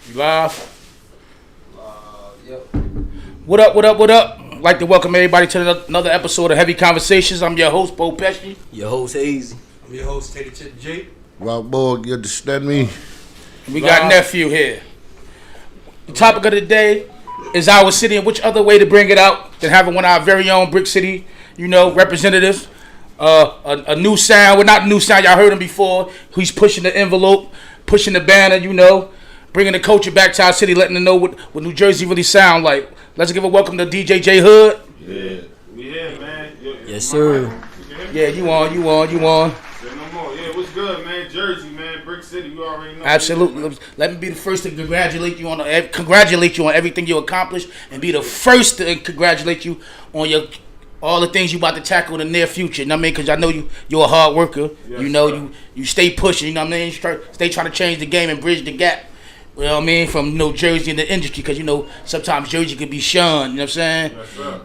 You live? Yep. What up, what up, what up? I'd like to welcome everybody to another episode of Heavy Conversations. I'm your host, Bo Pesci. Your host, Hazy. I'm your host, Teddy Chip J. Rock boy, you understand me? We got Nephew here. The topic of the day is our city, and which other way to bring it out than having one of our very own Brick City, representatives. A new sound. Well, not a new sound. Y'all heard him before. He's pushing the envelope, pushing the banner, bringing the culture back to our city, letting them know what New Jersey really sound like. Let's give a welcome to DJ J Hood. Yeah, we here, man. Yes, sir. Yeah, you on. Say no more. Yeah, what's good, man? Jersey, man. Brick City, you already know. Absolutely. Let me be the first to congratulate you on everything you accomplished, and be the first to congratulate you on all the things you about to tackle in the near future. You know what I mean? Because I know you're a hard worker. Yes, you stay pushing. You know what I mean? Stay trying to change the game and bridge the gap. You know what I mean? From Jersey in the industry, because sometimes Jersey could be shunned. You know what I'm saying?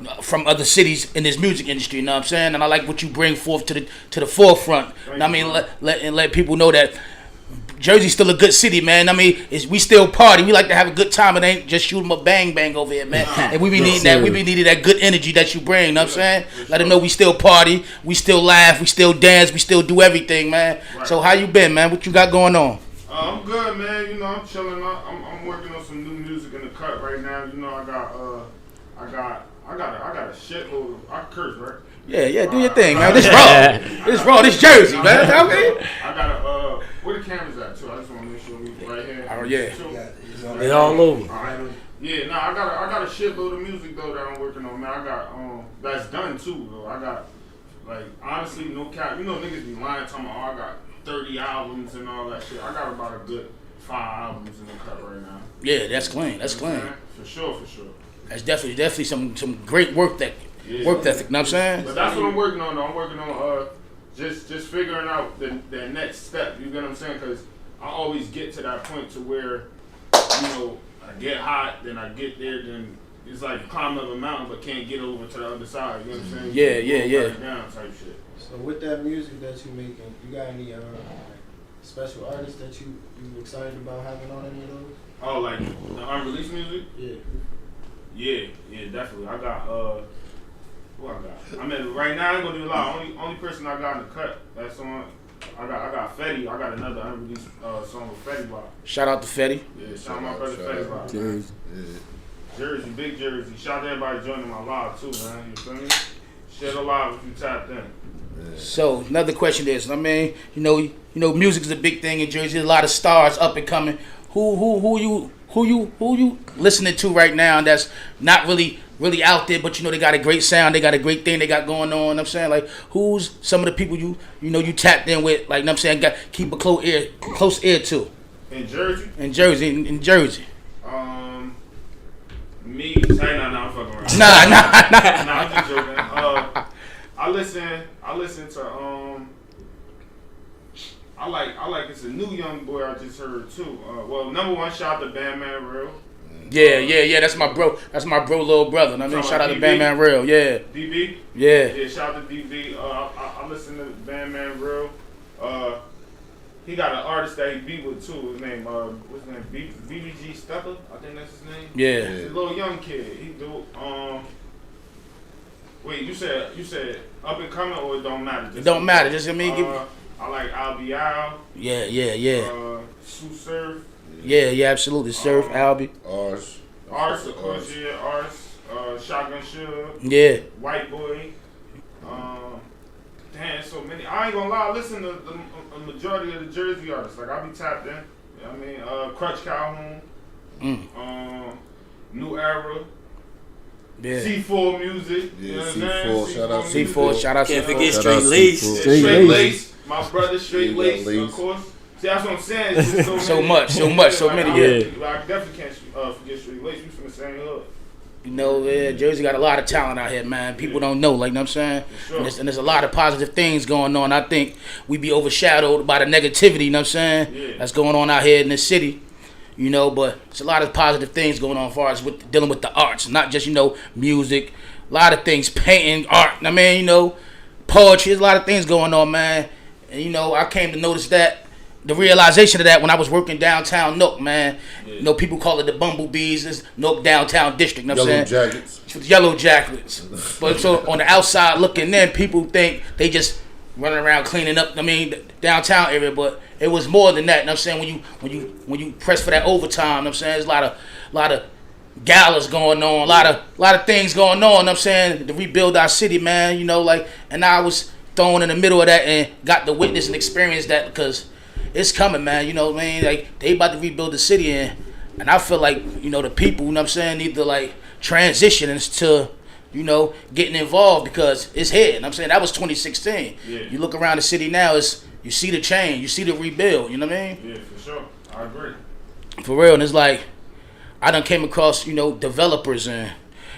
Yes, from other cities in this music industry. You know what I'm saying? And I like what you bring forth to the forefront. You know what I mean? Let people know that Jersey's still a good city, man. I mean, we still party. We like to have a good time. It ain't just shoot 'em up bang bang over here, man. And we be needing that. We be needing that good energy that you bring. You know what I'm saying? Let them know we still party, we still laugh, we still dance, we still do everything, man. Right. So how you been, man? What you got going on? I'm good, man. I'm chilling. I'm working on some new music in the cut right now. I got a shitload of. I curse, right? Yeah. Do your thing, man. This raw. This Jersey, man. Okay. I got where the cameras at too? I just want to make sure we right here. Oh yeah. They all over. All right. Yeah, I got a shitload of music though that I'm working on, man. I got that's done too though. I got honestly no cap. Niggas be lying talking about I got 30 albums and all that shit. I got about a good 5 albums in the cut right now. Yeah, that's clean. That's clean. For sure. That's definitely some great work ethic. You know what I'm saying? But that's what I'm working on though. I'm working on just figuring out the next step. You get what I'm saying? Because I always get to that point to where I get hot, then I get there, then it's like climbing up a mountain but can't get over to the other side. You know what I'm saying? Yeah. Down type shit. So with that music that you making, you got any special artists that you excited about having on any of those? Oh, like the unreleased music? Yeah. Yeah, definitely. I got who I got? I mean, right now I ain't gonna do a lot. Only person I got in the cut that's on. I got Fetty. I got another unreleased song with Fetty Bop. Shout out to Fetty. Yeah, shout out my brother Fetty Bop. Jersey, big Jersey. Shout out to everybody joining my live too, man. You feel me? Share the live if you tapped in. So another question is, music is a big thing in Jersey. There's a lot of stars up and coming. Who you listening to right now that's not really out there, but they got a great sound, they got a great thing they got going on. I'm saying, like, who's some of the people you tapped in with, like, I'm saying, got keep a close ear to. In Jersey. In Jersey. Me. Hey, I'm fucking around. Nah. I'm just joking. I listen to I like it's a new young boy I just heard too. Well, number one, shout out to Bandman Real. Yeah. That's my bro, little brother. I mean, shout out to Bandman Real. Yeah. DB. Yeah. Shout out to DB. I listen to Bandman Real. He got an artist that he beat with too. His name, what's his name? BBG Stepper. I think that's his name. Yeah. He's a little young kid. He do. Wait, you said up and coming, or it don't matter? It don't matter. Just I like Albie Al. Yeah. Sue Surf. Yeah, absolutely. Surf, Albie. Ars, of course, yeah. Ars. Shotgun Suge. Yeah. White Boy. Damn, so many. I ain't gonna lie. I listen to a majority of the Jersey artists. Like, I be tapped in. You know what I mean? Crutch Calhoun. New Era. Yeah. C4 Music. Yeah, you know C4. Shout out C4. Shout out Can't C4. forget Straight Lace. Straight Lace. My brother Straight Lace, of course. See, that's what I'm saying. It's just so much, so many. I definitely can't forget Straight Lace. We from the same hood. Jersey got a lot of talent out here, man. People don't know, like, you know what I'm saying? Sure. And there's a lot of positive things going on. I think we be overshadowed by the negativity, you know what I'm saying? That's going on out here in this city. But it's a lot of positive things going on as far as with dealing with the arts, not just, music, a lot of things, painting, art, I mean, poetry, there's a lot of things going on, man. And, I came to notice that the realization of that when I was working downtown Newark, man. You know, people call it the bumblebees. It's Newark downtown district. You know what I'm saying? Jackets. Yellow jackets. But so on the outside looking in, people think they just running around cleaning up. I mean, the downtown area, but it was more than that. You know what I'm saying? When you press for that overtime, you know what I'm saying? There's a lot of galas going on, a lot of things going on. You know what I'm saying? To rebuild our city, man. You know, like, and I was thrown in the middle of that and got to witness and experience that because it's coming, man. You know what I mean? Like, they about to rebuild the city, and I feel like, you know, the people, you know what I'm saying, need to like transition into, you know, getting involved because it's here. You know what I'm saying? That was 2016. Yeah. You look around the city now, you see the change, you see the rebuild. You know what I mean? Yeah, for sure. I agree. For real, and it's like I done came across, you know, developers and,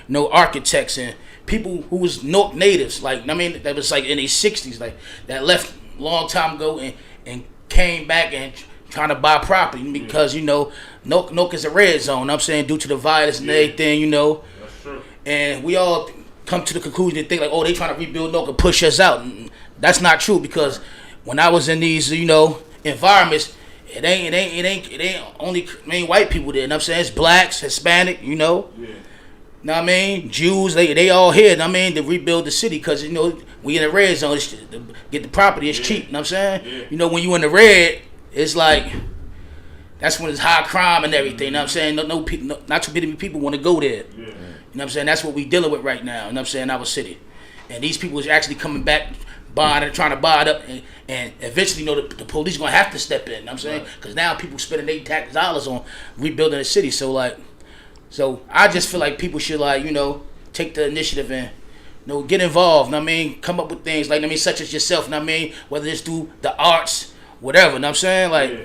you know, architects and people who was Newark natives, like, I mean, that was like in their 60s, like that left a long time ago and came back and trying to buy property because, you know, Newark is a red zone. You know what I'm saying, due to the violence and everything, you know. That's true. And we all come to the conclusion and think like, oh, they trying to rebuild Newark and push us out. And that's not true because when I was in these, you know, environments, it ain't only white people there. You know what I'm saying? It's blacks, Hispanic, you know. Yeah. Know what I mean? Jews, they all here, you know what I mean, to rebuild the city because, you know, we in the red zone. To get the property, it's cheap, you know what I'm saying? Yeah. You know, when you in the red, it's like, that's when it's high crime and everything, you know what I'm saying? Not too many people want to go there. Yeah. You know what I'm saying? That's what we dealing with right now, you know what I'm saying, our city. And these people is actually coming back, buying it, trying to buy it up, and eventually, you know, the police going to have to step in, you know what I'm saying? Because now people spending their tax dollars on rebuilding the city, so I just feel like people should, like, you know, take the initiative and, you know, get involved. You know what I mean? Come up with things like, I mean, such as yourself. You know what I mean? Whether it's through the arts, whatever. You know what I'm saying? Like, Yeah.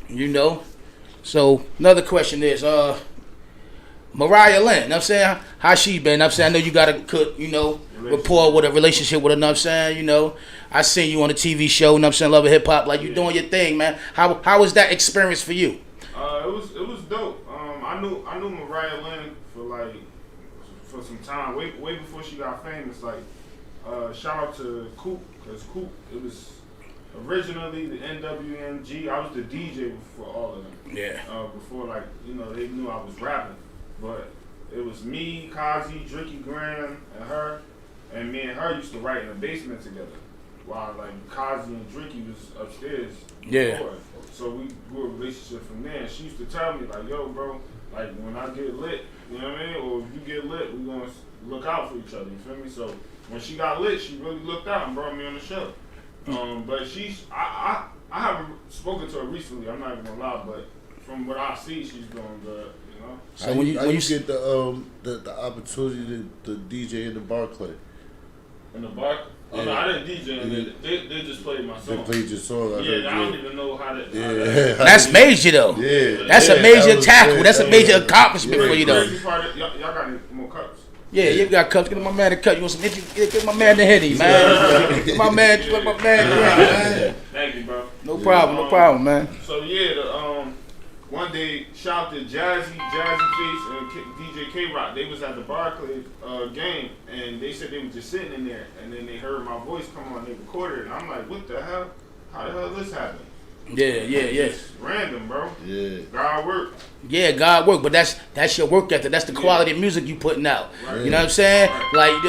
you know. So another question is, Mariah Lynn. You know what I'm saying? How she been? You know what I'm saying? I know you got a good, you know, rapport with a relationship with her. You know what I'm saying? You know, I seen you on the TV show. You know what I'm saying? Love of Hip Hop. Like, you doing your thing, man. How was that experience for you? It was dope. I knew Mariah Lynn for some time, way before she got famous. Like, shout out to Coop, because Coop, it was originally the NWMG. I was the DJ for all of them. Yeah. Before, like, you know, they knew I was rapping, but it was me, Kazi, Dricky Graham, and her, and me and her used to write in the basement together, while like Kazi and Dricky was upstairs. Yeah. Before. So we grew a relationship from there. And she used to tell me like, "Yo, bro, like when I get lit, you know what I mean, or if you get lit, we gonna look out for each other." You feel me? So when she got lit, she really looked out and brought me on the show. But I haven't spoken to her recently. I'm not even gonna lie, but from what I see, she's doing good. You know. So when you get the opportunity to DJ in the Barclay? In the bar? Oh, no, I didn't DJ. They just played my song. They played your song. I don't even know how to. Yeah. That's major though. Yeah. That's a major tackle. That's a major accomplishment Yeah, for you though. y'all got any more cups? Yeah, you got cups. Get my man a cup. You want some? Get my man the Henny, man. Get my man. Let my man drink, man. Thank you, bro. No problem, man. So yeah, one day, shout out to Jazzy Face, and DJ K-Rock. They was at the Barclays game, and they said they were just sitting in there, and then they heard my voice come on. They recorded it, and I'm like, what the hell? How the hell this happen? Yeah. It's random, bro. Yeah. God work. Yeah, God work, but that's your work ethic. That's the quality of music you putting out. Right. You know what I'm saying? Like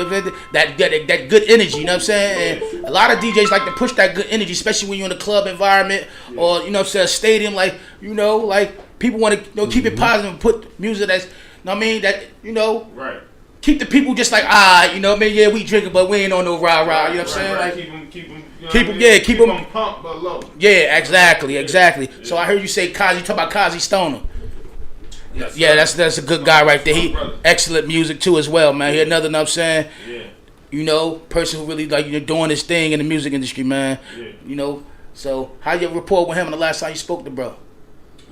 that good energy. You know what I'm saying? And a lot of DJs like to push that good energy, especially when you're in a club environment or, you know what I'm saying, a stadium. Like, you know, like people want to, you know, keep it positive and put music that's, you know what I mean, that, you know, Right. keep the people just like, you know what I mean? Yeah, we drinking, but we ain't on no rah rah. You know what I'm saying? Right. Like, Keep them. keep them pumped but low. Yeah, exactly. So I heard you say Kazi. You talk about Kazi Stoner. Yes, Yeah, that's a good guy right there. He brother. excellent music too as well, man. He another, you know what I'm saying, Yeah. you know, person who really like, you know, doing his thing in the music industry, man. Yeah. You know, so how your rapport with him and the last time you spoke to bro?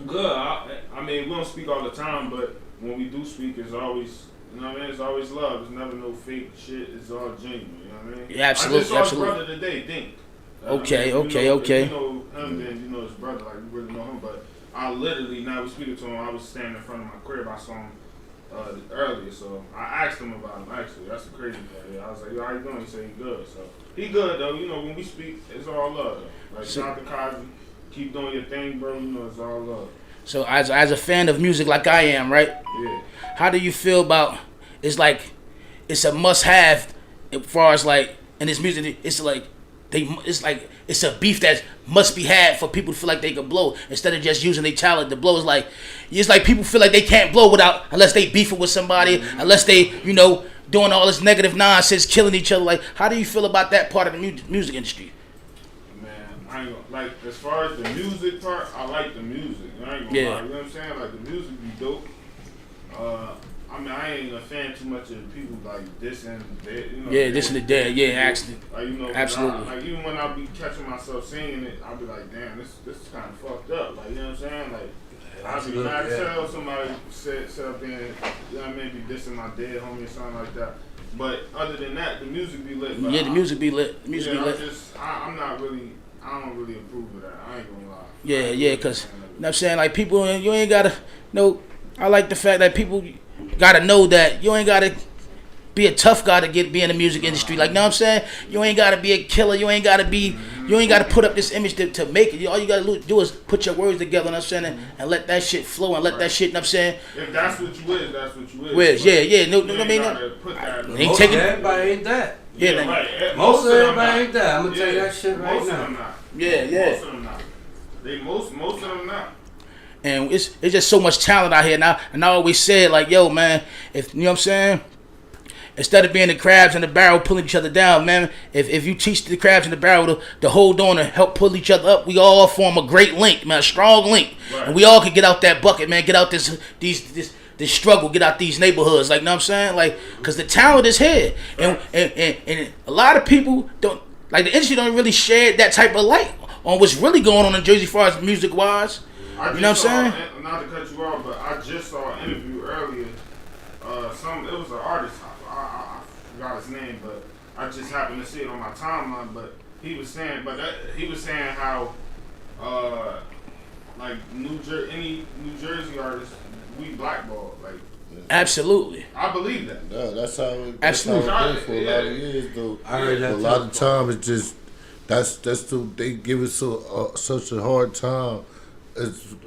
Good. I mean, we don't speak all the time, but when we do speak, it's always, you know what I mean? It's always love. It's never no fake shit. It's all genuine. You know what I mean? Yeah, absolutely, I just saw absolutely. his brother today, Dink. Okay. If you know him, then you know his brother. Like, you really know him. But I literally, now we speaking to him, I was standing in front of my crib. I saw him earlier. So I asked him about him. Actually, that's the crazy part. Yeah, I was like, "Yo, how you doing?" He said he good. So he good though. You know, when we speak, it's all love. Though. Like shout out to Kazi, keep doing your thing, bro. You know, it's all love. So as a fan of music like I am, right? Yeah. How do you feel about? It's a must-have as far as like in this music. It's like it's a beef that must be had for people to feel like they can blow instead of just using their talent to blow. It's like people feel like they can't blow unless they beefing with somebody, unless they doing all this negative nonsense, killing each other. Like, how do you feel about that part of the music industry? Man, I ain't gonna, like as far as the music part, I like the music. I ain't gonna lie, you know what I'm saying? Like the music be dope. I mean, I ain't a fan too much of people like dissing dead, Dissing the dead, actually. Like, absolutely. Like even when I be catching myself singing it, I be like, damn, this is kind of fucked up. Like, you know what I'm saying? Like, I be mad as hell somebody set up there, you know what I mean, be dissing my dead homie or something like that. But other than that, the music be lit. Yeah, the music be lit. The music be lit. I don't really approve of that. I ain't gonna lie. Yeah, because, you know what I'm saying? Like, people, you ain't gotta know. I like the fact that people gotta know that you ain't gotta be a tough guy to be in the music industry. Like, you know what I'm saying? You ain't gotta be a killer. You ain't gotta put up this image to make it. All you gotta do is put your words together, you know what I'm saying? And let that shit flow and let that shit, you know what I'm saying? If that's what you is, that's what you is. No, I mean, ain't taking. Everybody ain't that. Yeah, right. Most of everybody ain't that. I'm gonna tell you that shit right most now. Of them not. Yeah. Most of them not. Most of them not. And it's just so much talent out here now. And I always said, like, yo, man, if you know what I'm saying, instead of being the crabs in the barrel pulling each other down, man, if you teach the crabs in the barrel to hold on and help pull each other up, we all form a great link, man, a strong link. Right. And we all can get out that bucket, man, get out this struggle, get out these neighborhoods, like, you know what I'm saying? Like, because the talent is here. And a lot of people don't, like, the industry don't really share that type of light on what's really going on in Jersey as far as music-wise. You know what I'm saying? Not to cut you off, but I just saw an interview earlier. It was an artist. I forgot his name, but I just happened to see it on my timeline. But he was saying, how, like any New Jersey artist, we blackballed. Like, absolutely. I believe that. Yeah, that's how it absolutely. Been for a lot of years, though. I heard that. A lot of times it's just they give us such a hard time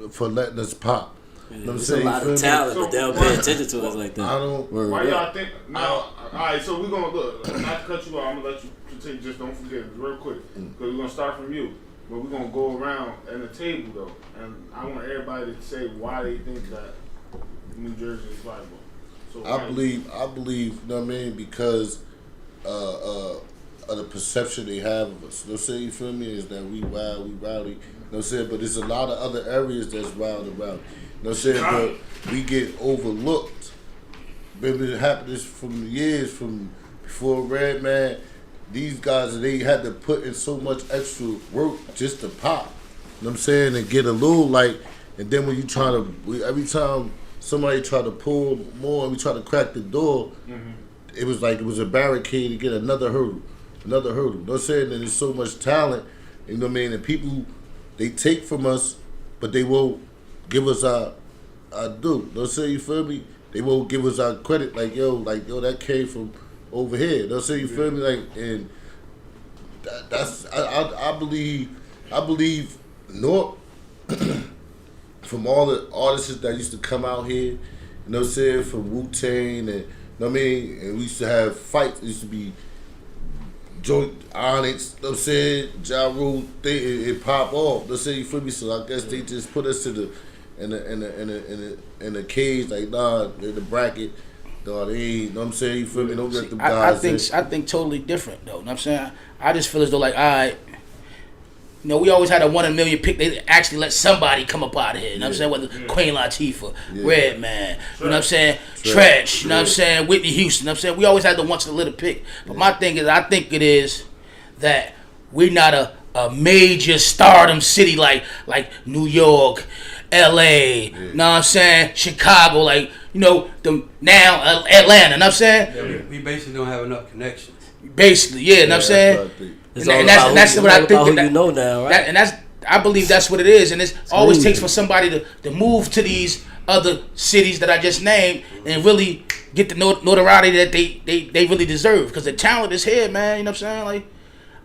for letting us pop. Yeah, you know what I'm there's saying? a lot of talent, but they don't pay attention to us like that. I don't. Why y'all think? Now, all right. So we're gonna look. Not to cut you off. I'm gonna let you continue. Just don't forget real quick, because we're gonna start from you. But we're gonna go around at the table though, and I want everybody to say why they think that New Jersey is viable. So I believe. You know what I mean? Because of the perception they have of us. You know what I'm saying? You feel me? Is that we wild, we rowdy. You know what I'm saying? But there's a lot of other areas that's wild and rowdy. You know what I'm saying? But we get overlooked. Maybe it happened from years from before Redman. These guys, they had to put in so much extra work just to pop. You know what I'm saying? And get a little light. And then when you every time somebody try to pull more and we try to crack the door, it was like it was a barricade to get another hurdle. You know what I'm saying? And there's so much talent, you know what I mean? And people, they take from us, but they won't give us our due. You know what I'm saying? You feel me? They won't give us our credit, like, yo, that came from over here. You know what I'm saying? You feel me? Like, and that's, I believe Newark, from all the artists that used to come out here, you know what I'm saying? From Wu-Tang, and, you know what I mean? And we used to have fights. It used to be Joint Onyx, you know what I'm saying? Ja Rule, it pop off. You know what I'm saying? You feel me? So I guess they just put us in the cage, like, nah, in the bracket. Nah, they ain't, you know what I'm saying? You feel me? Don't let them guys I think totally different, though. You know what I'm saying? I just feel as though, like, all right, you know, we always had a 1 in a million pick. They actually let somebody come up out of here. You know what I'm saying? Whether Queen Latifah, Redman, you know what I'm saying? Tretch, you know what I'm saying? Whitney Houston, you know what I'm saying? We always had the once in a little pick. But my thing is, I think it is that we're not a major stardom city like New York, LA, you know what I'm saying? Chicago, like, you know, now Atlanta, you know what I'm saying? Yeah, we basically don't have enough connections. Basically, you know what I'm saying? It's And that's what I think. You know now, right? I believe that's what it is, and it always takes for somebody to move to these other cities that I just named and really get the notoriety that they really deserve. Because the talent is here, man. You know what I'm saying? Like,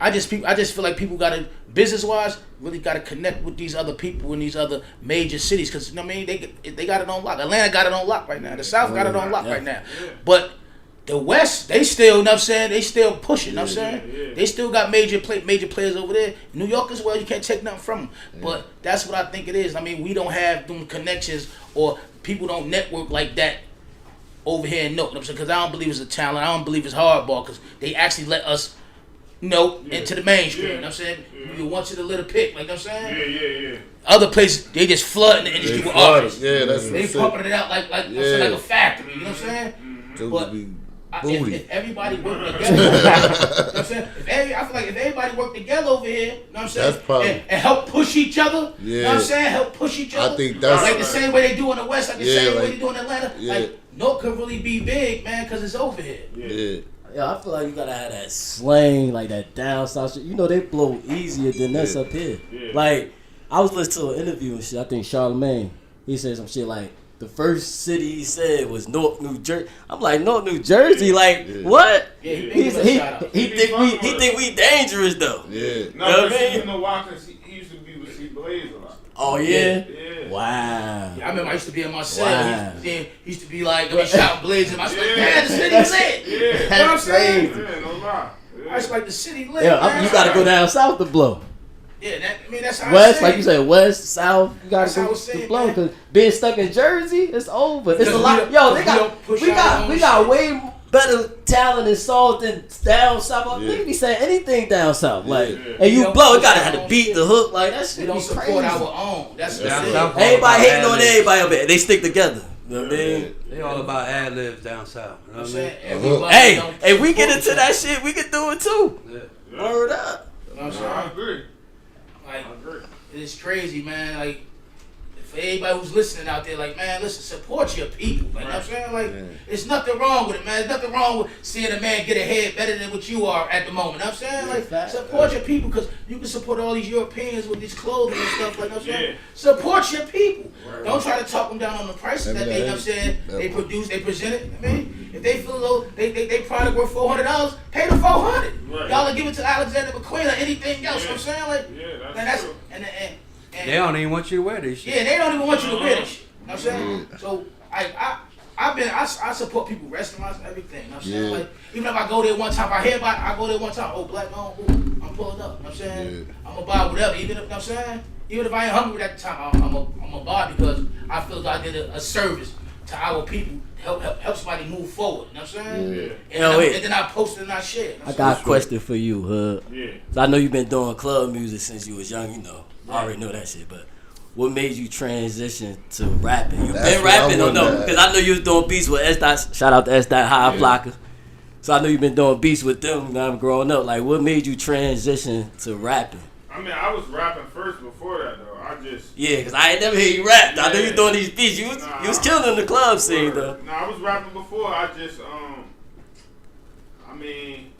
I just feel like people gotta, business wise, really gotta connect with these other people in these other major cities. Because you know what I mean, they got it on lock. Atlanta got it on lock right now. The South got it on lock right now. But the West, they still, you know what I'm saying, they still pushing, you know what I'm saying? They still got major players over there. New York as well, you can't take nothing from them. But that's what I think it is. I mean, we don't have them connections, or people don't network like that over here in Newark, you know what I'm saying? Because I don't believe it's a talent. I don't believe it's hardball, because they actually let us into the mainstream, you know what I'm saying? You want you to little pick, like, you know what I'm saying? Yeah. Other places, they just flooding the industry with artists. Yeah, that's they pumping it out like a factory, you know what I'm saying? But if everybody work together, you know what I'm saying? I feel like if everybody work together over here, you know what I'm saying? And help push each other, you know what I'm saying? Help push each other. I think that's like the same way they do in the West, like the same way they do in Atlanta. Like, North could really be big, man, because it's over here. Yeah, I feel like you gotta have that slang, like that down south shit. You know, they blow easier than us up here. Like, I was listening to an interview and shit. I think Charlamagne, he said some shit like, the first city he said was Newark, New Jersey. I'm like, Newark, New Jersey? Like, what? Yeah, he think we dangerous though. Yeah. No, you know why? Because he used to be with C Blaze a lot. Oh yeah? Yeah. Wow. Yeah, I remember I used to be in my cell. Wow. He used to be like, shouting blazing. I was like, man, the city lit. Yeah. You know what I'm saying? Yeah, no lie. I was like, the city lit. Yeah, man. you gotta go down south to blow. Yeah, that's how West, like you said, west, south, you gotta go saying, to blow. Because being stuck in Jersey, it's over. It's a lot. Yo, we got way better talent and salt than down south. They be saying anything down south, like, and you blow, you gotta have to beat the hook, like that shit. We don't support our own. That's the thing. Everybody hating on everybody up there. They stick together. You know what I mean? They all about ad libs down south. You know what I mean? Hey, if we get into that shit, we can do it too. Word up. You know what I'm saying? I agree. Like, it's crazy, man. Like, for everybody who's listening out there, like, man, listen, support your people. Like, you know what I'm saying? Like, there's nothing wrong with it, man. There's nothing wrong with seeing a man get ahead better than what you are at the moment. You know what I'm saying? Like, support your people, because you can support all these Europeans with these clothing and stuff, like, you know what I'm saying? Support your people. Don't try to talk them down on the prices that they, you know what I'm saying, they produce, they present it. I mean, if they feel low, they product worth $400, pay the $400. Y'all will give it to Alexander McQueen or anything else. You know what I'm saying? Like, that's true. And they don't even want you to wear this shit. Yeah, they don't even want you to wear this shit. You know what I'm saying? So I support people, restaurants, everything. You know what I'm saying? Like, even if I go there one time, if I hear about it, I go there one time. Oh, black on, I'm pulling up. You know what I'm saying? I'm gonna buy whatever. Even if, you know what I'm saying? Even if I ain't hungry at the time, I'm gonna buy because I feel like I did a service to our people. Help somebody move forward. You know what I'm saying? And then I post it and I share. I got a question for you, Hood. Yeah. So I know you've been doing club music since you was young, you know. I already know that shit, but what made you transition to rapping? You been rapping or no? Because I know you was doing beats with S. Shout out to S. High Blocker. So I know you've been doing beats with them now growing up. Like, what made you transition to rapping? I mean, I was rapping first before that, though. Yeah, because I ain't never hear you rap. I know you doing these beats. You was killing in the club scene, though. Nah, I was rapping before. I just, I mean,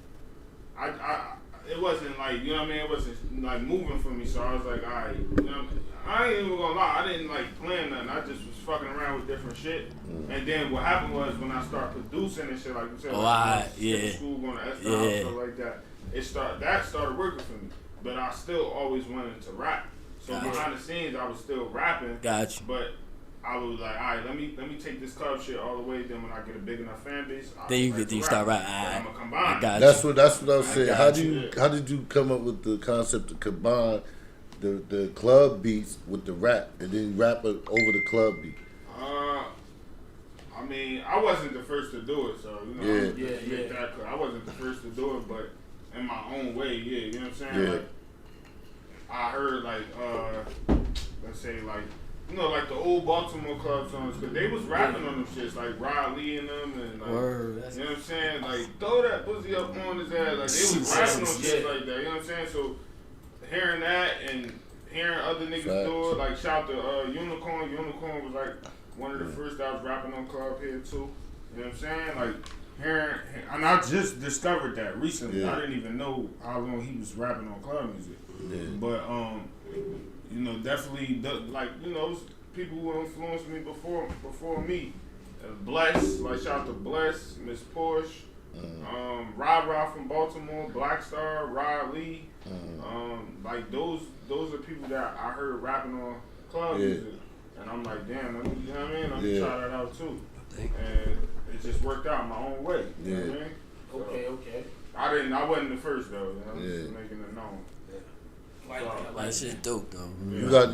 it wasn't like, you know what I mean? It wasn't like moving for me. So I was like, all right, you know what I mean? I ain't even gonna lie. I didn't like plan nothing. I just was fucking around with different shit. And then what happened was when I started producing and shit, like you said, school, going to S stuff like that, that started working for me. But I still always wanted to rap. So behind the scenes, I was still rapping. Gotcha. But I was like, all right, let me take this club shit all the way. Then when I get a big enough fan base, then you start rapping. I'm gonna combine. That's what I was saying. How did you come up with the concept to combine the club beats with the rap and then rap it over the club beat? I mean, I wasn't the first to do it, so you know, I wasn't the first to do it, but in my own way, you know what I'm saying? Yeah. Like, I heard like let's say like, you know, like the old Baltimore club songs, because they was rapping on them shits, like Riley and them, and like, you know what I'm saying? Like, throw that pussy up on his ass, like they was rapping on shit like that, you know what I'm saying? So hearing that and hearing other niggas do it, like shout to Unicorn. Unicorn was like one of the first that was rapping on club here too. You know what I'm saying? Like hearing, and I just discovered that recently. I didn't even know how long he was rapping on club music. But you know, definitely like, you know, people who influenced me before me. Bless, like shout out to Bless, Miss Porsche, Rob from Baltimore, Black Star, Rod Lee. Like those are people that I heard rapping on club music. And I'm like, damn, you know what I mean? Let me try that out too. And it just worked out my own way. You know what I mean? So, Okay. I wasn't the first though. I was just making it known. That shit dope though. Yeah. You got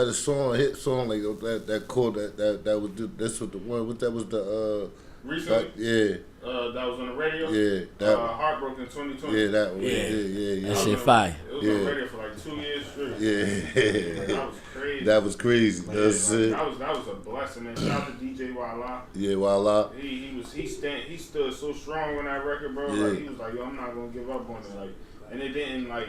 a hit song like that chord that was that's what the one. What that was the recently? That was on the radio. Yeah, that Heartbroken 2020. Yeah, that one. Yeah. That shit fire. It was on the radio for like 2 years straight. Yeah. That was crazy. That was crazy. That was a blessing. And shout out to DJ Walla. Yeah, Walla. He stood so strong on that record, bro. Yeah. Like he was like, yo, I'm not gonna give up on it. Like, and it didn't like.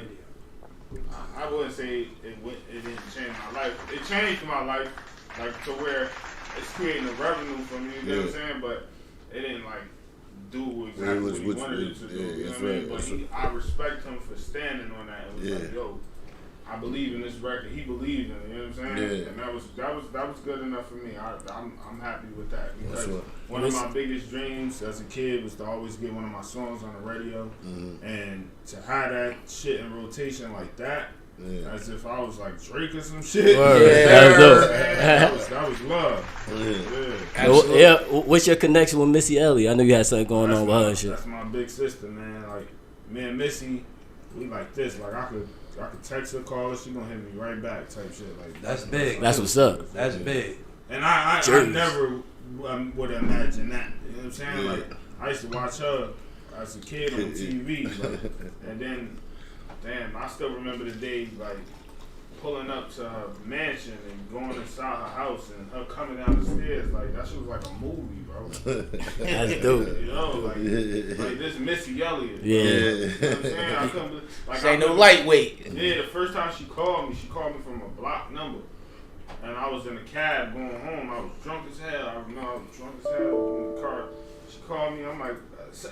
I wouldn't say it didn't change my life. It changed my life, like to where it's creating a revenue for me. You know what I'm saying? But it didn't like do exactly what he wanted it to do. You know what I mean? But I respect him for standing on that. And was like, yo, I believe in this record. He believed in it. You know what I'm saying? Yeah. And that was good enough for me. I'm happy with that because one of my biggest dreams as a kid was to always get one of my songs on the radio, and to have that shit in rotation like that. Yeah. As if I was like Drake or some shit. That was love. Yeah. What's your connection with Missy Elliott? I know you had something going on with her and shit. That's my big sister, man. Like me and Missy, we like this. Like I could text her, call her, she gonna hit me right back type shit. Like that's big. That's what's up. That's big. And I never would imagine that. You know what I'm saying? Yeah. Like I used to watch her as a kid on TV, like, and then. Damn, I still remember the day, like, pulling up to her mansion and going inside her house and her coming down the stairs. Like, that shit was like a movie, bro. That's dope. You know, like this Missy Elliott. Yeah. You know what I'm saying? I couldn't, like, ain't no lightweight. Yeah, the first time she called me from a block number. And I was in a cab going home. I was drunk as hell. I remember I was drunk as hell in the car. She called me. I'm like,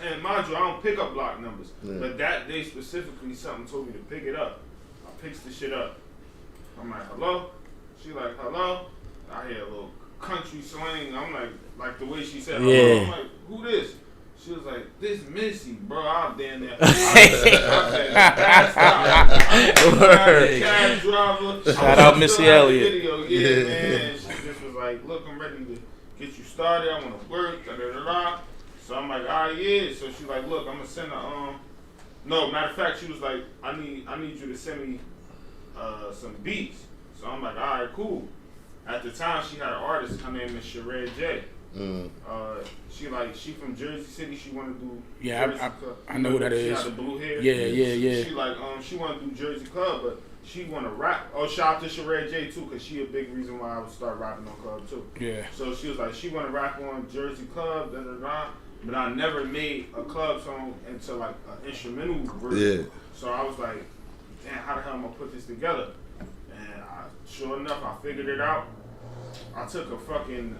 and mind you, I don't pick up block numbers. Yeah. But that day specifically, something told me to pick it up. I picks the shit up. I'm like, hello? She like, hello? I hear a little country slang. I'm like the way she said hello. Yeah. I'm like, who this? She was like, this Missy, bro. I'm down there. Cab driver. Shout out Missy Elliott. Yeah, man. She just was like, look, I'm ready to get you started. I want to work. Da-da-da-da. So I'm like, all right, yeah. So she's like, look, I'm gonna send no, matter of fact, she was like, I need you to send me some beats. So I'm like, all right, cool. At the time, she had an artist. Her name is Sheree J. She from Jersey City. She want to do I know who that is. She had the blue hair. Yeah. She like she want to do Jersey Club, but she want to rap. Oh, shout out to Sheree J too, cause she a big reason why I would start rapping on club too. Yeah. So she was like, she want to rap on Jersey Club, but I never made a club song into like an instrumental version. Yeah. So I was like, damn, how the hell am I put this together? And sure enough, I figured it out. I took a fucking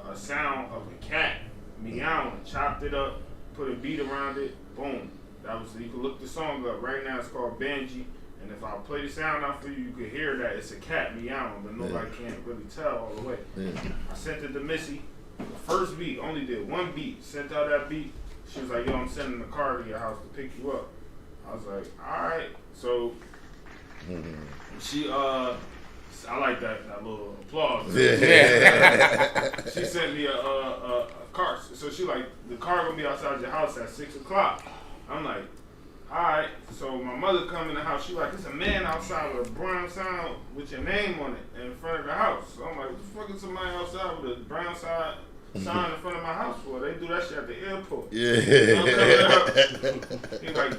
a sound of a cat meowing, chopped it up, put a beat around it, boom. That was, you can look the song up. Right now it's called Banji. And if I play the sound out for you, you can hear that it's a cat meowing, but nobody can't really tell all the way. Yeah. I sent it to Missy. The first beat, only did one beat. Sent out that beat. She was like, yo, I'm sending the car to your house to pick you up. I was like, alright. So she I like that little applause. Yeah. She sent me a car. So she like, the car gonna be outside your house at 6 o'clock. I'm like, alright. So my mother come in the house. She like, there's a man outside with a brown sign with your name on it in front of the house. So I'm like, what the fuck is somebody outside with a brown sign in front of my house for? They do that shit at the airport. Yeah. He's like,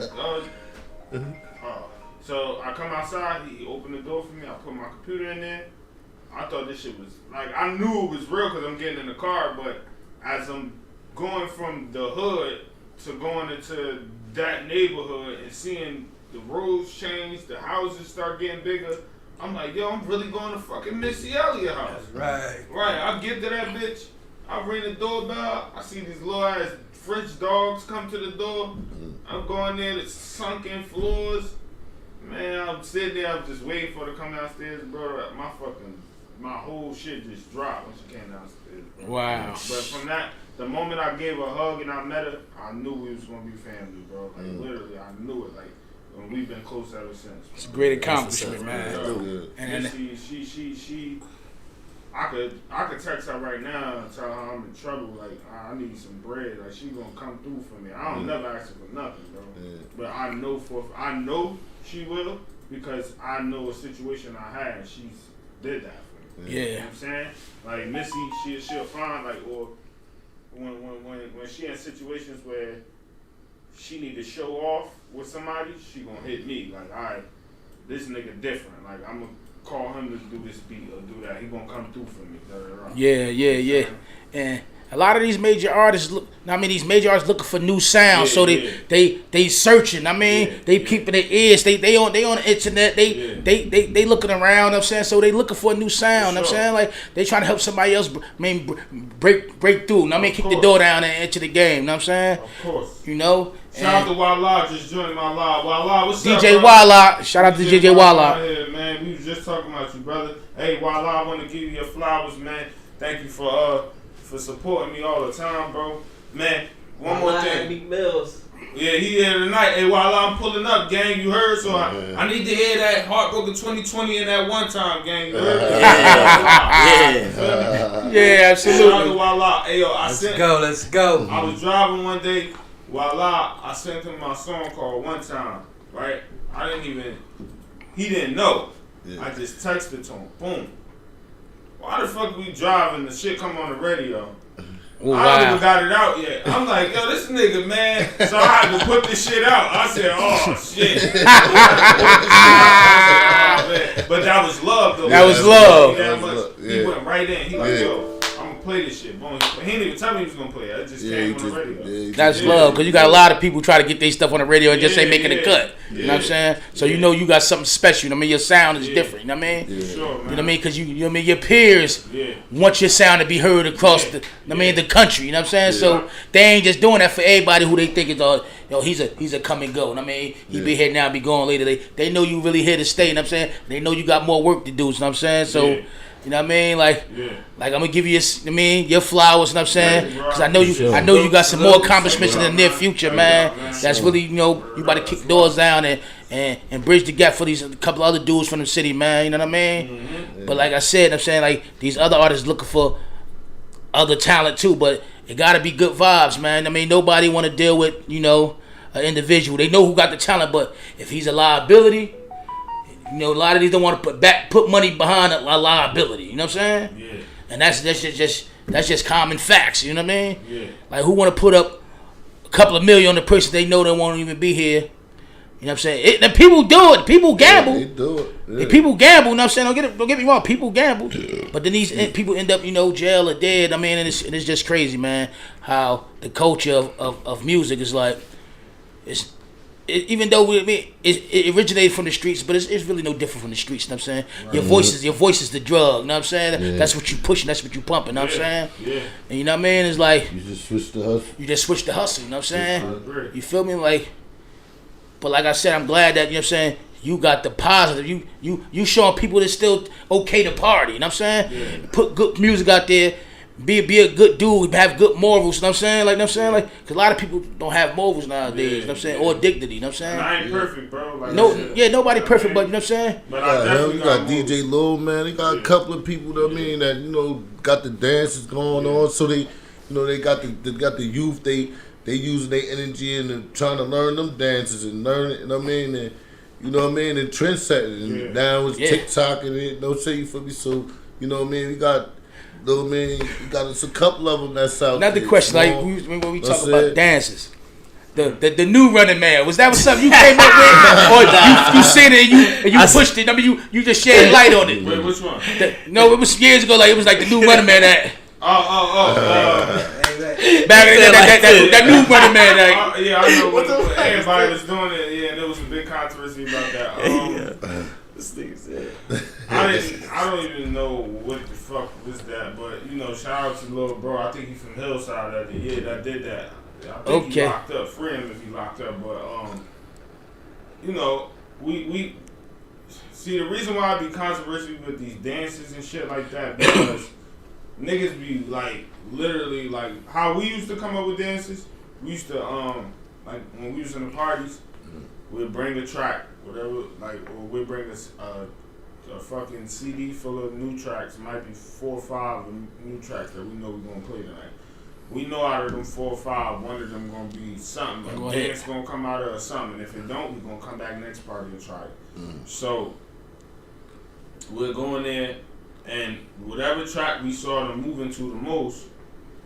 so I come outside, he opened the door for me, I put my computer in there. I thought this shit was, like, I knew it was real because I'm getting in the car, but as I'm going from the hood to going into that neighborhood and seeing the roads change, the houses start getting bigger, I'm like, yo, I'm really going to fucking Missy Elliott house. Right. Right, I get to that bitch, I ring the doorbell, I see these little ass French dogs come to the door. I'm going there, it's sunken floors. Man, I'm sitting there, I'm just waiting for her to come downstairs, bro. My fucking my whole shit just dropped when she came downstairs. Bro. Wow. But from that, the moment I gave her a hug and I met her, I knew we was gonna be family, bro. Like literally, I knew it. Like, and we've been close ever since. It's a great accomplishment, man. And she, I could text her right now and tell her I'm in trouble. Like, I need some bread. Like, she gonna come through for me. I don't never ask her for nothing, bro. But I know she will, because I know a situation I had. She's did that for me. Yeah. You know what I'm saying? Like Missy, she'll find, like, or when she in situations where she need to show off with somebody, she gonna hit me. Like, all right, this nigga different. Like, I'm gonna call him to do this beat or do that. He gonna come through for me. Yeah. And a lot of these major artists these major artists looking for new sounds, so they searching. They keeping their ears. They on the internet. They looking around. You know what I'm saying, so they looking for a new sound. You know what I'm saying, like they trying to help somebody else. Break through. You know kick the door down and enter the game. You know what I'm saying? Of course. You know. Shout out to Walla, just joined my live. Walla, what's up, DJ Walla. Shout out to DJ Walla. Here, man. We was just talking about you, brother. Hey, Walla, I want to give you your flowers, man. Thank you for supporting me all the time, bro. Man, one more thing. Mills. Yeah, he here tonight. Hey, Walla, I'm pulling up, gang. You heard? So I need to hear that Heartbroken 2020 in that one time, gang. You heard? Yeah, absolutely. Shout out to Walla. Hey, yo, Let's go. I was driving one day. Voila, I sent him my song called One Time, right? He didn't know. Yeah. I just texted to him, boom. Why the fuck we driving? The shit come on the radio. Ooh, I don't even got it out yet. I'm like, yo, this nigga, man. So I had to put this shit out. I said, oh, shit. But that was love, though. That was love. He went right in. He like, yo, I'm gonna play this shit. Boom. He didn't even tell me he was gonna play it. It just came on the radio. That's love, because you got a lot of people try to get their stuff on the radio and just ain't making a cut. You know what I'm saying? So you know you got something special. You know what I mean? Your sound is different. You know what I mean? Sure, man. You know what I mean? Because you know what I mean? Your peers want your sound to be heard across the country. You know what I'm saying? So they ain't just doing that for everybody who they think is he's a come and go. You know what I mean? He be here now, be going later. They know you really here to stay. You know what I'm saying? They know you got more work to do. You know what I'm saying? So. You know what I mean? Like I'm gonna give you, your flowers. You know what I'm saying? Because I know you got some more accomplishments in the near future, man. That's really, you about to kick doors down and bridge the gap for these couple other dudes from the city, man. You know what I mean? But like I said, I'm saying, like, these other artists looking for other talent too, but it gotta be good vibes, man. I mean, nobody want to deal with an individual. They know who got the talent, but if he's a liability. A lot of these don't want to put money behind a liability. You know what I'm saying? Yeah. And that's just common facts. You know what I mean? Yeah. Like, who want to put up a couple of million on the person they know they won't even be here? You know what I'm saying? And people do it. People gamble. Yeah, they do it. Yeah. People gamble. You know what I'm saying? Don't get me wrong. People gamble. Yeah. But then these people end up, jail or dead. I mean, and it's just crazy, man. How the culture of music is like, even though it originated from the streets, but it's really no different from the streets. You know what I'm saying? Right. Your voice is the drug. You know what I'm saying? Yeah. That's what you pushing. That's what you pumping. You know what I'm saying? Yeah. And you know what I mean? It's like you just switch the hustle. You know what I'm saying? You feel me? Like, but like I said, I'm glad that, you know what I'm saying, you got the positive. You showing people it's still okay to party. You know what I'm saying? Yeah. Put good music out there. Be a good dude, have good morals, you know what I'm saying? Like, you know what I'm saying? Like, cause a lot of people don't have morals nowadays, you know what I'm saying? Or dignity, you know what I'm saying? And I ain't perfect, bro. Like nobody perfect, but you know what I'm saying? But you got DJ Lil, man. They got a couple of people that got the dances going on, so they got the youth. They using their energy and trying to learn them dances and learn it. You know what I mean? And you know what I mean? And trend setting. And now it's TikTok and it. Don't say you for me. So you know what I mean? We got. Little man, you got us a couple of them that's out. Another question, like when we talk about dances, the new Running Man, was that something you came up with, or you seen it and you pushed it? I mean, you just shed light on it. Wait, which one? No, it was years ago. Like, it was like the new Running Man act. Back in that new Running Man act. Yeah, I know. Everybody was doing it. Yeah, there was a big controversy about that. This thing said. I don't even know what the fuck was that, but shout out to little bro. I think he's from Hillside that did that. I think he locked up. Free him if he locked up, but we See, the reason why I be controversial with these dances and shit like that because niggas be like literally like how we used to come up with dances. We used to like when we was in the parties, we'd bring a track, whatever, like or we'd bring a fucking CD full of new tracks. It might be 4 or 5 new tracks that we know we're gonna play tonight. We know out of them 4 or 5, one of them gonna be something. Like dance gonna come out of or something. And if it don't, we gonna come back next party and try it. So we're going there, and whatever track we saw them moving to the most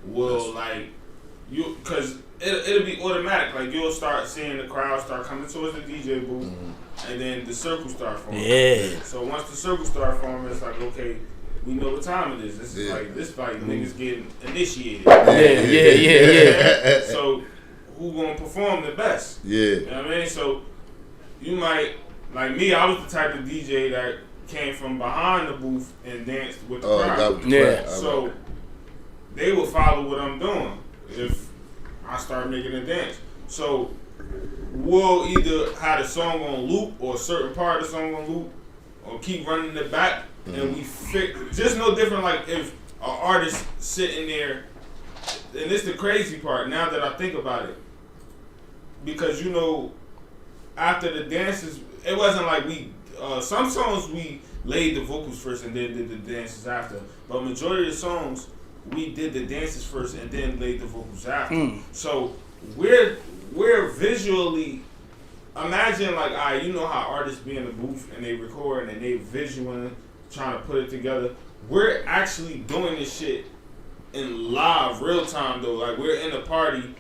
will like you, cause it'll be automatic. Like you'll start seeing the crowd start coming towards the DJ booth, and then the circle start forming. Yeah. So once the circle start forming, it's like okay, we know what time it is. This is like this fight niggas getting initiated. Yeah. So who gonna perform the best? Yeah. You know what I mean? So you might like me. I was the type of DJ that came from behind the booth and danced with the crowd. Yeah. So they will follow what I'm doing if I start making a dance. So we'll either have the song on loop or a certain part of the song on loop or keep running it back and we just no different like if an artist sitting there, and this the crazy part now that I think about it, because you know after the dances it wasn't like we some songs we laid the vocals first and then did the dances after, but majority of the songs we did the dances first and then laid the vocals after. So we're visually imagine like you know how artists be in the booth and they record and they visualing trying to put it together. We're actually doing this shit in live real time though. Like we're in a party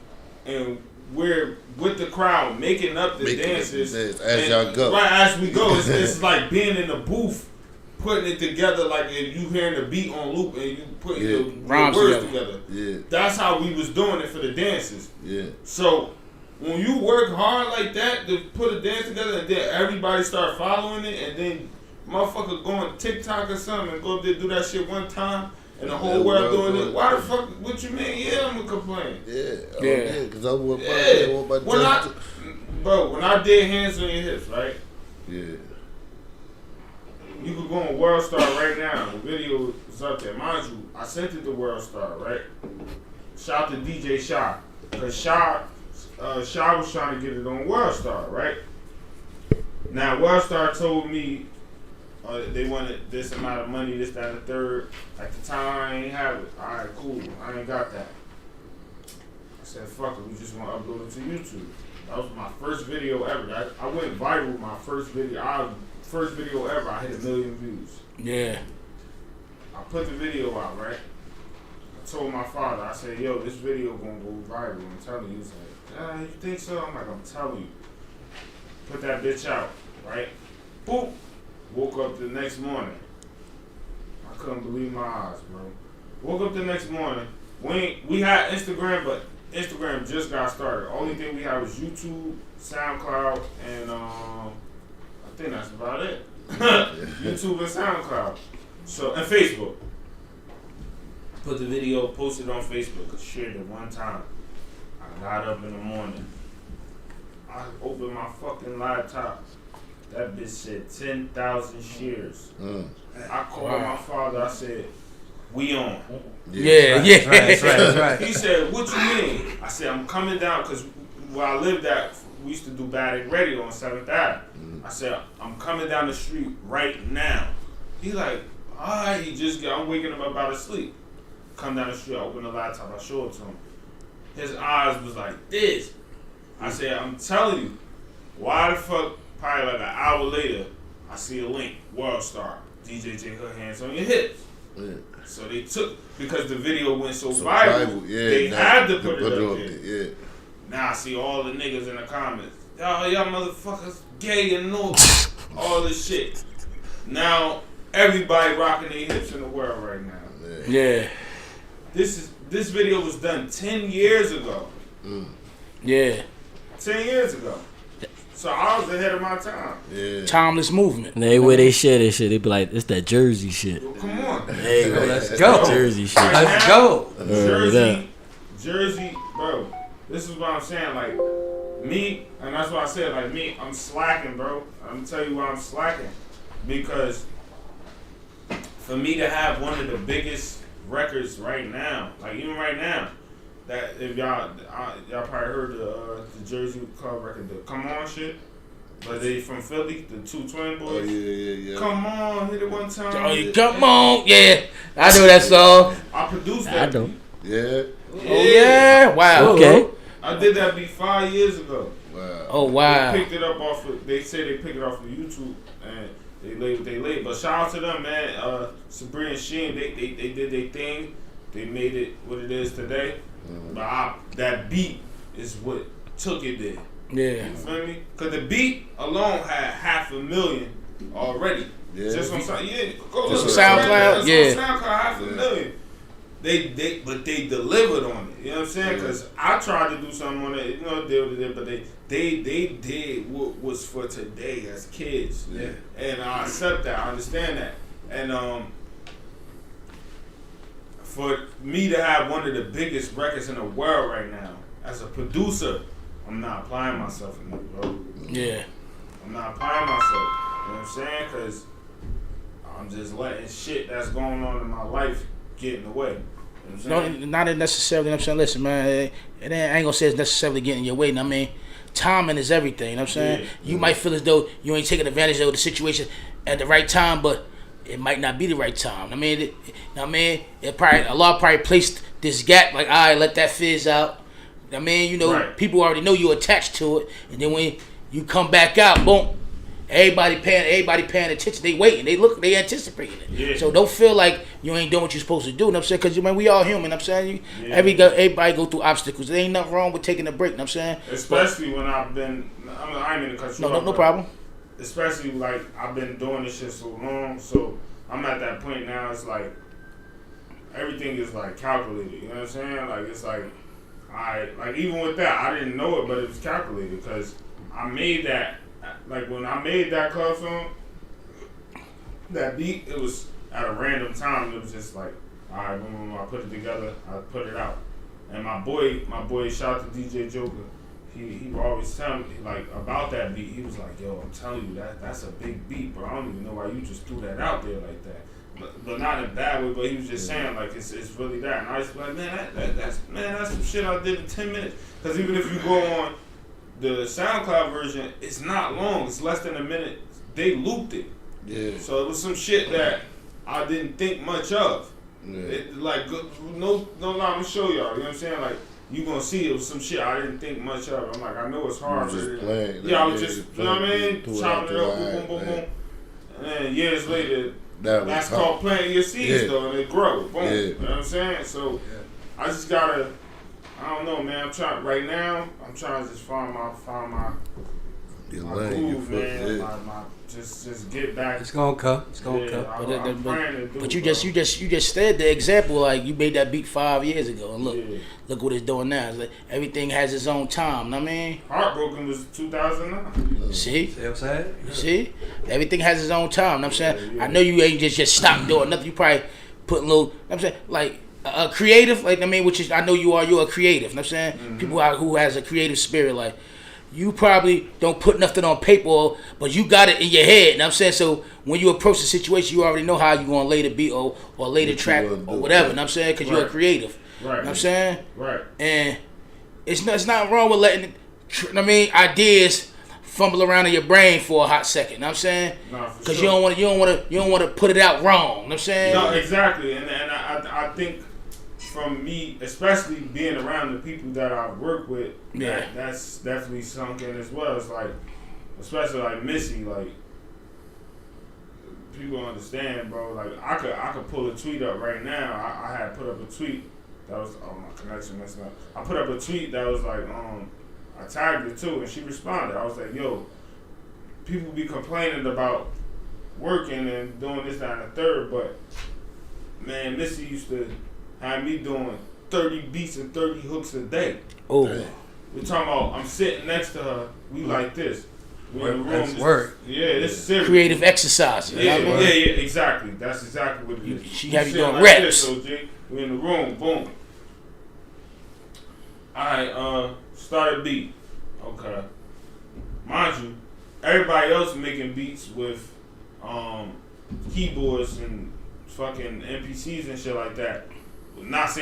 and we're with the crowd making up the dances as y'all go. Right as we go, it's like being in the booth, putting it together. Like if you hearing the beat on loop and you putting the words together. Yeah, that's how we was doing it for the dances. Yeah. So when you work hard like that to put a dance together, and then everybody start following it, and then motherfucker go on TikTok or something and go up there do that shit one time. And the whole world doing it. Why the fuck? What you mean? Yeah, I'm gonna complain. Yeah. Because I want when I did Hands on Your Hips, right? Yeah. You could go on World Star right now. The video is up there. Mind you, I sent it to World Star, right? Shout to DJ Shaw. Because Shaw was trying to get it on World Star, right? Now, World Star told me they wanted this amount of money, this, that, and the third. At the time, I ain't have it. Alright, cool. I ain't got that. I said, fuck it, we just want to upload it to YouTube. That was my first video ever. I went viral my first video. First video ever, I hit 1 million views. Yeah. I put the video out, right? I told my father, I said, yo, this video gonna go viral. I'm telling you. He's like, you think so? I'm like, I'm telling you. Put that bitch out, right? Boop. Woke up the next morning. I couldn't believe my eyes, bro. Woke up the next morning. We had Instagram, but Instagram just got started. Only thing we had was YouTube, SoundCloud, and I think that's about it. YouTube and SoundCloud. So and Facebook. Put the video, posted on Facebook, shared it one time. I got up in the morning. I opened my fucking laptop. That bitch said 10,000 shares. I called my father. I said, "We on." That's right. He said, "What you mean?" I said, "I'm coming down because where I lived at, we used to do Bad Egg Radio on 7th Ave. I said, "I'm coming down the street right now." He like, "All right." I'm waking up about to sleep. Come down the street. I open the laptop. I show it to him. His eyes was like this. I said, "I'm telling you, why the fuck?" Probably like an hour later, I see a link, World Star, DJ J Hood, Hands on Your Hips. Yeah. So they took, because the video went so viral, they had to put it up there. Yeah. Now I see all the niggas in the comments, y'all motherfuckers gay and Newark, all this shit. Now everybody rocking their hips in the world right now. Yeah. This video was done 10 years ago. Yeah. 10 years ago. So I was ahead of my time. Yeah. Timeless movement. And everywhere they share that shit, they be like, it's that Jersey shit. Yo, come on. Hey, let's go. Jersey shit. Let's go. Jersey, bro. This is what I'm saying. Like, me, and that's what I said, like, me, I'm slacking, bro. I'm gonna tell you why I'm slacking. because for me to have one of the biggest records right now, like even right now, that if y'all probably heard the Jersey Club record, the Come On shit. But they from Philly, the two twin boys. Oh yeah. Come on, hit it one time. Oh, yeah. Come on, yeah. I know that song. I produced that. I don't. Yeah. Oh yeah, wow. Okay. I did that beat 5 years ago. Wow. Oh wow. They picked it up off of, they say they picked it off of YouTube and they laid what they laid. But shout out to them, man. Sabrina and Sheen, they did their thing. They made it what it is today. But that beat is what took it there. Yeah. You feel me? Because the beat alone had 500,000 already. Yeah. Just on SoundCloud. Yeah. Go Just look. on SoundCloud? Just Yeah. on SoundCloud, 500,000. But they delivered on it. You know what I'm saying? Because I tried to do something on it, you know, deal with it, but they did what was for today as kids. Yeah. And I accept that. I understand that. And for me to have one of the biggest records in the world right now, as a producer, I'm not applying myself in it, bro. Yeah. I'm not applying myself. You know what I'm saying? Because I'm just letting shit that's going on in my life get in the way. You know what I'm saying? Not necessarily. You know what I'm saying, listen, man. I ain't gonna say it's necessarily getting in your way. I mean, timing is everything. You know what I'm saying? Yeah. You might feel as though you ain't taking advantage of the situation at the right time, but it might not be the right time. I mean, Allah probably placed this gap. Like, all right, let that fizz out. I mean, you know, Right. people already know you attached to it, and then when you come back out, boom, everybody paying attention. They waiting, they anticipating it. Yeah. So don't feel like you ain't doing what you're supposed to do. You know what I'm saying? Because man, we all human. You know what I'm saying, everybody go through obstacles. There ain't nothing wrong with taking a break. You know what I'm saying? Especially when I ain't mean to cut you off. No problem. Especially like I've been doing this shit so long, so I'm at that point now. It's like everything is like calculated. You know what I'm saying? Like it's like like even with that, I didn't know it, but it was calculated because I made that. Like when I made that club film, that beat, it was at a random time. It was just like, all right, boom, I put it together, I put it out, and my boy, shout out to DJ Joker. He always tell me like about that beat. He was like, "Yo, I'm telling you that's a big beat, bro. I don't even know why you just threw that out there like that." But not in a bad way. But he was just saying like it's really that. And I was like, that's some shit I did in 10 minutes. Because even if you go on the SoundCloud version, it's not long. It's less than a minute. They looped it. Yeah. So it was some shit that I didn't think much of. Yeah. It, like no lie, I'm gonna show y'all. You know what I'm saying? Like. You gonna see it was some shit I didn't think much of. I'm like, I know it's hard. Just playing. Yeah, I was just, you know what I mean? Chopping it up, boom, boom, boom. And then years later, that's called planting your seeds, though, and they grow. Boom. Yeah. You know what I'm saying? So, I just gotta, I don't know, man. I'm trying to just find my groove, man. My just get back. It's gonna come. It's gonna come. I'm praying to do But it, you bro. just said the example, like you made that beat 5 years ago, and look what it's doing now. It's like everything has its own time. Know what I mean, Heartbroken was 2009. see, See what I'm saying? see, everything has its own time. Know what I'm saying, I know you ain't just stop doing nothing. You probably put a little. Know what I'm saying, like a creative, like I mean, which is I know you are. You're a creative. Know what I'm saying, people who has a creative spirit, like. You probably don't put nothing on paper, but you got it in your head. You know what I'm saying? So when you approach the situation, you already know how you're going to lay the beat or lay the track or whatever. You know what I'm saying? Because you're a creative. Right. You know what I'm saying? Right. And it's not wrong with letting, ideas fumble around in your brain for a hot second. You know what I'm saying? No, for Because sure. you don't want to put it out wrong. You know what I'm saying? No, exactly. And I think from me, especially being around the people that I work with, that's definitely sunk in as well. It's like, especially like Missy, like people understand, bro. Like I could pull a tweet up right now. I had put up a tweet that was my connection messed up. I put up a tweet that was like I tagged her too, and she responded. I was like, yo, people be complaining about working and doing this, that, and the third, but man, Missy used to have me doing 30 beats and 30 hooks a day. Oh. We're talking about, I'm sitting next to her, we like this. We in the room. That's work. Yeah, this is serious. Creative exercise. Yeah, exactly. That's exactly what it is. She have you sitting doing like reps. this, OG. We in the room, boom. Alright, start a beat. Okay. Mind you, everybody else making beats with keyboards and fucking NPCs and shit like that. Not saying